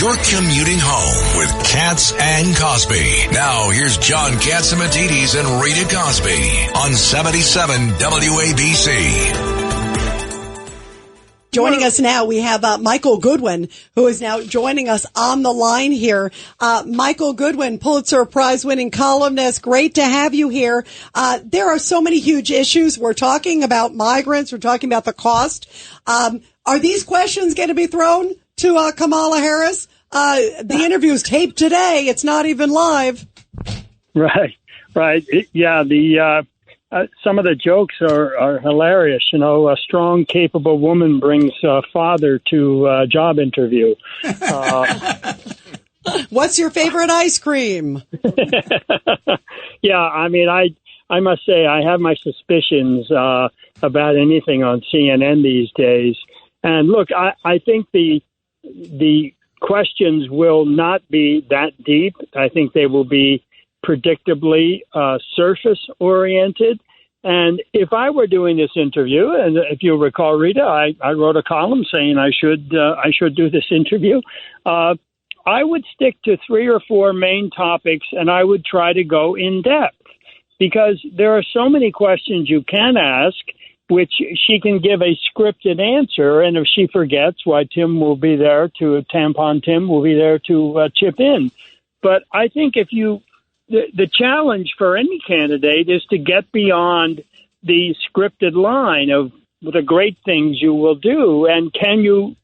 You're commuting home with Katz and Cosby. Now, here's John Katzimatidis and Rita Cosby on 77 WABC. Joining us now, we have Michael Goodwin, who is now joining us on the line here. Michael Goodwin, Pulitzer Prize-winning columnist, great to have you here. There are so many huge issues. We're talking about migrants. We're talking about the cost. Are these questions going to be thrown to Kamala Harris? The interview is taped today. It's not even live. Right. Some of the jokes are hilarious. You know, a strong, capable woman brings father to a job interview. What's your favorite ice cream? Yeah, I mean, I must say I have my suspicions about anything on CNN these days. And look, I think the questions will not be that deep. I think they will be predictably surface-oriented. And if I were doing this interview, and if you'll recall, Rita, I wrote a column saying I should do this interview, I would stick to 3 or 4 main topics, and I would try to go in depth, because there are so many questions you can ask, which she can give a scripted answer, and if she forgets, why Tim will be there Tampon Tim will be there to chip in. But I think the challenge for any candidate is to get beyond the scripted line of the great things you will do, and can you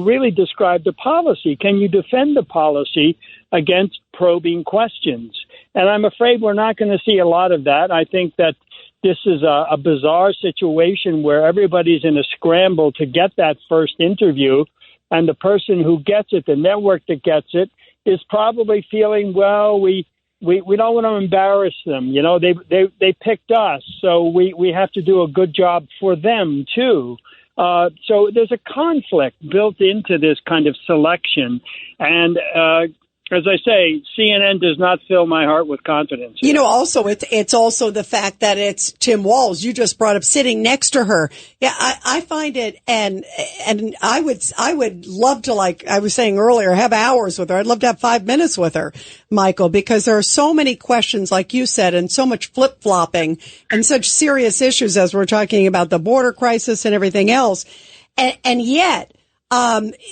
really describe the policy? Can you defend the policy against probing questions? And I'm afraid we're not going to see a lot of that. I think that this is a bizarre situation where everybody's in a scramble to get that first interview, and the person who gets it, the network that gets it, is probably feeling, well, we don't want to embarrass them. You know, they picked us, so we have to do a good job for them too. So there's a conflict built into this kind of selection. And as I say, CNN does not fill my heart with confidence. You know, also, it's also the fact that it's Tim Walz. You just brought up sitting next to her. Yeah, I find it, and I would love to, like I was saying earlier, have hours with her. I'd love to have 5 minutes with her, Michael, because there are so many questions, like you said, and so much flip-flopping and such serious issues as we're talking about the border crisis and everything else. And yet,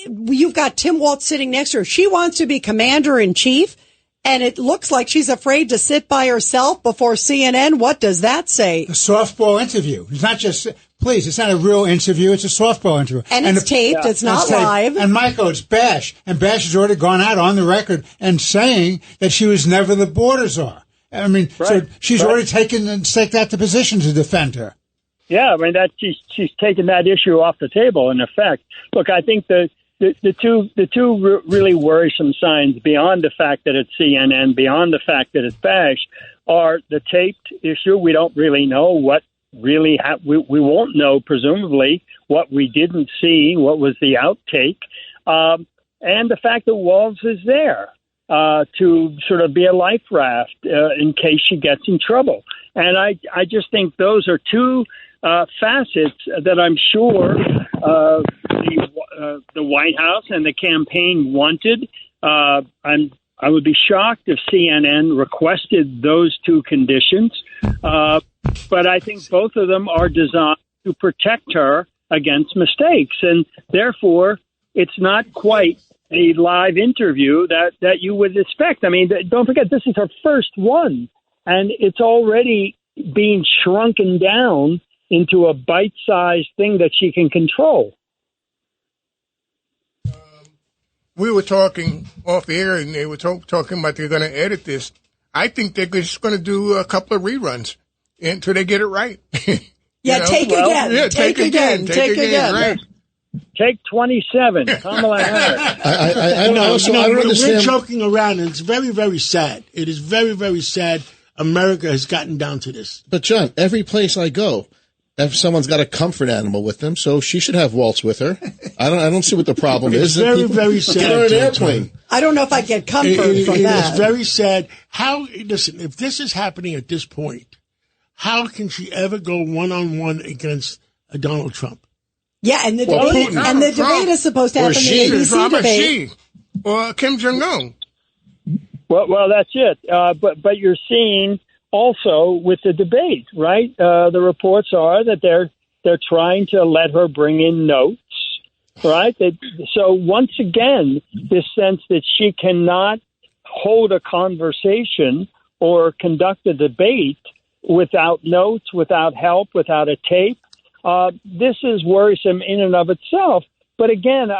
you've got Tim Walz sitting next to her. She wants to be commander in chief, and it looks like she's afraid to sit by herself before CNN. What does that say? A softball interview. It's not just, please, it's not a real interview. It's a softball interview. And it's taped. Yeah. It's not live. And Michael, it's Bash. And Bash has already gone out on the record and saying that she was never the border czar. I mean, right. So she's already taken and staked out the position to defend her. Yeah, I mean that she's taken that issue off the table. In effect, look, I think the two really worrisome signs beyond the fact that it's CNN, beyond the fact that it's Bash, are the taped issue. We don't really know what really we won't know, presumably, what we didn't see, what was the outtake, and the fact that Walz is there to sort of be a life raft in case she gets in trouble. And I just think those are two facets that I'm sure the White House and the campaign wanted. I would be shocked if CNN requested those two conditions, but I think both of them are designed to protect her against mistakes, and therefore it's not quite a live interview that you would expect. I mean, don't forget, this is her first one, and it's already being shrunken down into a bite-sized thing that she can control. We were talking off air, and they were talking about they're going to edit this. I think they're just going to do a couple of reruns until they get it right. Yeah, take again. Yeah, take again. Right. Take 27, Kamala Harris. I don't understand. We're joking around, and it's very, very sad. It is very, very sad America has gotten down to this. But, John, every place I go, if someone's got a comfort animal with them, so she should have Waltz with her. I don't see what the problem is. It's very, very sad. Get her an airplane. I don't know if I get comfort from that. It's very sad. Listen, if this is happening at this point, how can she ever go one-on-one against Donald Trump? Yeah, and the debate is supposed to happen in the ABC debate. or Kim Jong-un. Well, that's it. But you're seeing also with the debate, right? The reports are that they're trying to let her bring in notes, right? So once again, this sense that she cannot hold a conversation or conduct a debate without notes, without help, without a tape. This is worrisome in and of itself. But again,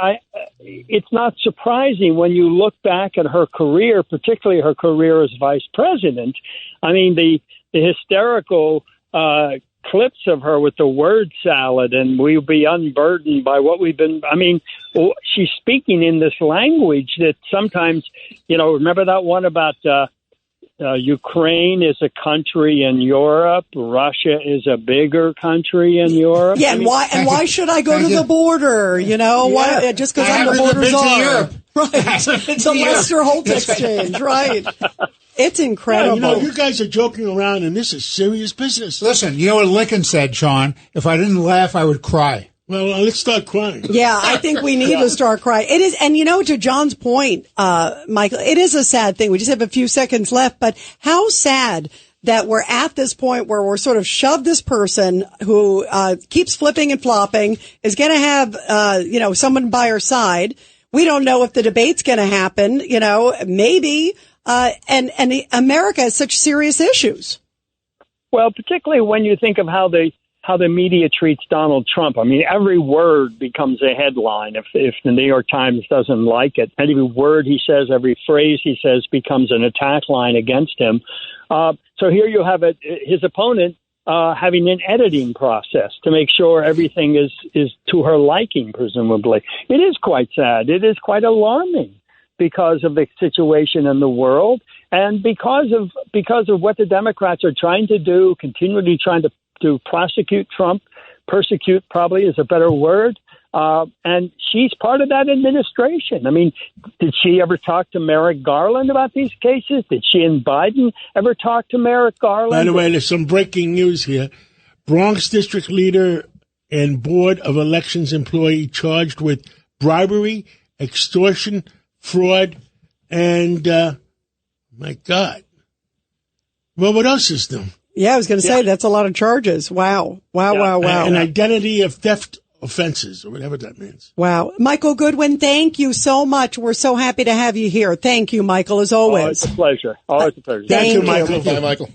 it's not surprising when you look back at her career, particularly her career as vice president. I mean, the hysterical clips of her with the word salad and we'll be unburdened by what we've been. I mean, she's speaking in this language that sometimes, remember that one about Ukraine is a country in Europe. Russia is a bigger country in Europe. Yeah, why should I go to the border? Why, just because I'm the border's Europe. Right. The Lester Holt exchange, right. It's incredible. Yeah, you guys are joking around, and this is serious business. Listen, you know what Lincoln said, Sean? If I didn't laugh, I would cry. Well, let's start crying. Yeah, I think we need to start crying. It is, and to John's point, Michael, it is a sad thing. We just have a few seconds left, but how sad that we're at this point where we're sort of shoved this person who keeps flipping and flopping, is going to have, someone by her side. We don't know if the debate's going to happen, maybe, and America has such serious issues. Well, particularly when you think of how the media treats Donald Trump. I mean, every word becomes a headline if the New York Times doesn't like it. Every word he says, every phrase he says becomes an attack line against him. So here you have his opponent having an editing process to make sure everything is to her liking, presumably. It is quite sad. It is quite alarming because of the situation in the world and because of what the Democrats are trying to do, continually trying to prosecute Trump. Persecute probably is a better word. And she's part of that administration. I mean, did she ever talk to Merrick Garland about these cases? Did she and Biden ever talk to Merrick Garland? By the way, there's some breaking news here. Bronx district leader and Board of Elections employee charged with bribery, extortion, fraud, and, my God. Well, what else is new? Yeah, I was going to say that's a lot of charges. Wow. An identity of theft offenses, or whatever that means. Wow. Michael Goodwin, thank you so much. We're so happy to have you here. Thank you, Michael, as always. Oh, it's a pleasure. Always a pleasure. Thank you, Michael. Bye, Michael.